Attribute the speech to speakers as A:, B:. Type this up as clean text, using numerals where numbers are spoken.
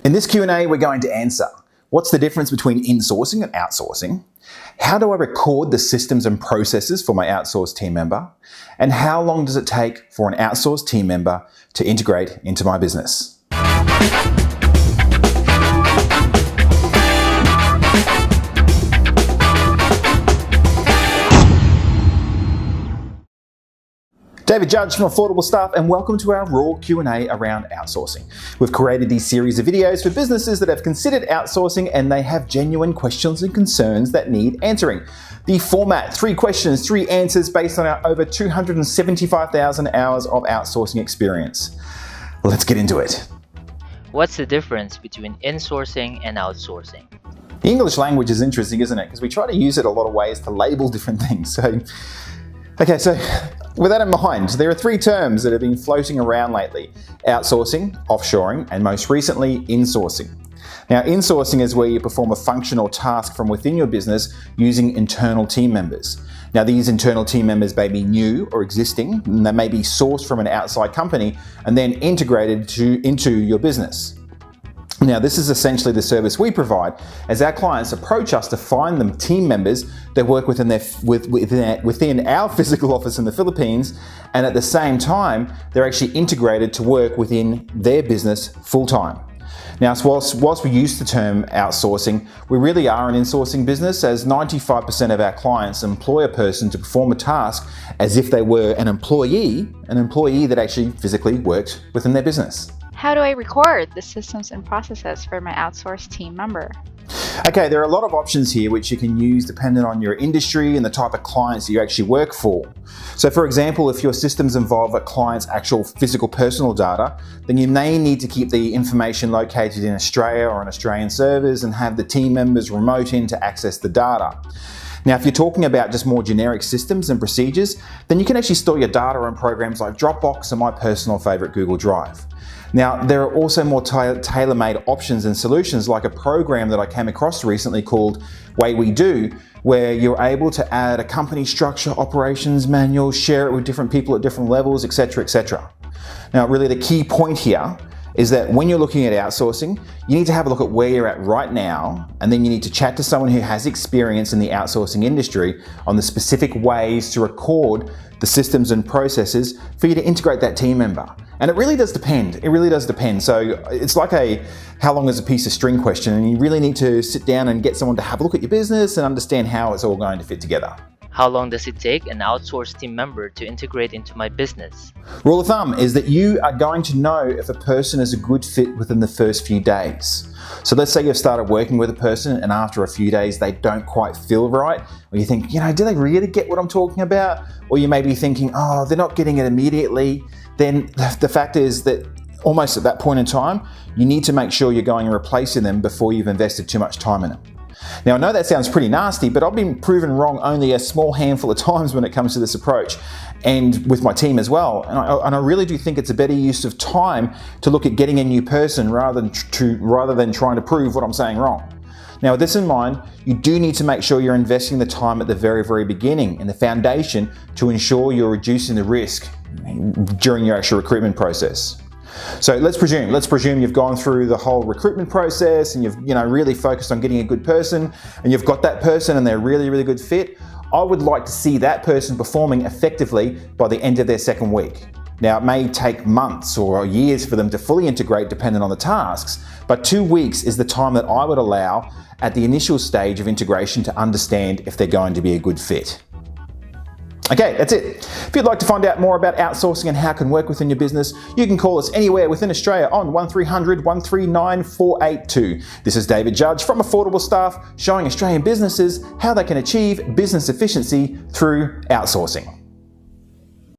A: In this Q&A, we're going to answer, what's the difference between insourcing and outsourcing? How do I record the systems and processes for my outsourced team member? And how long does it take for an outsourced team member to integrate into my business? David Judge from Affordable Staff, and welcome to our raw Q&A around outsourcing. We've created these series of videos for businesses that have considered outsourcing and they have genuine questions and concerns that need answering. The format, 3 questions, 3 answers based on our over 275,000 hours of outsourcing experience. Let's get into it.
B: What's the difference between insourcing and outsourcing?
A: The English language is interesting, isn't it? Because we try to use it a lot of ways to label different things. So with that in mind, there are 3 terms that have been floating around lately: outsourcing, offshoring, and most recently, insourcing. Now, insourcing is where you perform a function or task from within your business using internal team members. Now, these internal team members may be new or existing, and they may be sourced from an outside company and then integrated into your business. Now, this is essentially the service we provide as our clients approach us to find them team members that work within our physical office in the Philippines, and at the same time, they're actually integrated to work within their business full-time. Now, whilst we use the term outsourcing, we really are an insourcing business, as 95% of our clients employ a person to perform a task as if they were an employee that actually physically worked within their business.
C: How do I record the systems and processes for my outsourced team member?
A: Okay, there are a lot of options here which you can use depending on your industry and the type of clients that you actually work for. So for example, if your systems involve a client's actual physical personal data, then you may need to keep the information located in Australia or on Australian servers and have the team members remote in to access the data. Now, if you're talking about just more generic systems and procedures, then you can actually store your data on programs like Dropbox and my personal favorite, Google Drive. Now, there are also more tailor-made options and solutions, like a program that I came across recently called Way We Do, where you're able to add a company structure, operations manual, share it with different people at different levels, etc., etc. Now, really the key point here is that when you're looking at outsourcing, you need to have a look at where you're at right now, and then you need to chat to someone who has experience in the outsourcing industry on the specific ways to record the systems and processes for you to integrate that team member. And it really does depend. It really does depend. So it's like a how long is a piece of string question, and you really need to sit down and get someone to have a look at your business and understand how it's all going to fit together.
B: How long does it take an outsourced team member to integrate into my business?
A: Rule of thumb is that you are going to know if a person is a good fit within the first few days. So let's say you've started working with a person and after a few days they don't quite feel right, or you think, do they really get what I'm talking about? Or you may be thinking, oh, they're not getting it immediately. Then the fact is that almost at that point in time, you need to make sure you're going and replacing them before you've invested too much time in them. Now, I know that sounds pretty nasty, but I've been proven wrong only a small handful of times when it comes to this approach, and with my team as well. And I really do think it's a better use of time to look at getting a new person rather than trying to prove what I'm saying wrong. Now, with this in mind, you do need to make sure you're investing the time at the very, very beginning in the foundation to ensure you're reducing the risk during your actual recruitment process. So let's presume you've gone through the whole recruitment process and you've really focused on getting a good person, and you've got that person and they're a really, really good fit. I would like to see that person performing effectively by the end of their 2nd week. Now, it may take months or years for them to fully integrate depending on the tasks, but 2 weeks is the time that I would allow at the initial stage of integration to understand if they're going to be a good fit. Okay, that's it. If you'd like to find out more about outsourcing and how it can work within your business, you can call us anywhere within Australia on 1300 139 482. This is David Judge from Affordable Staff, showing Australian businesses how they can achieve business efficiency through outsourcing.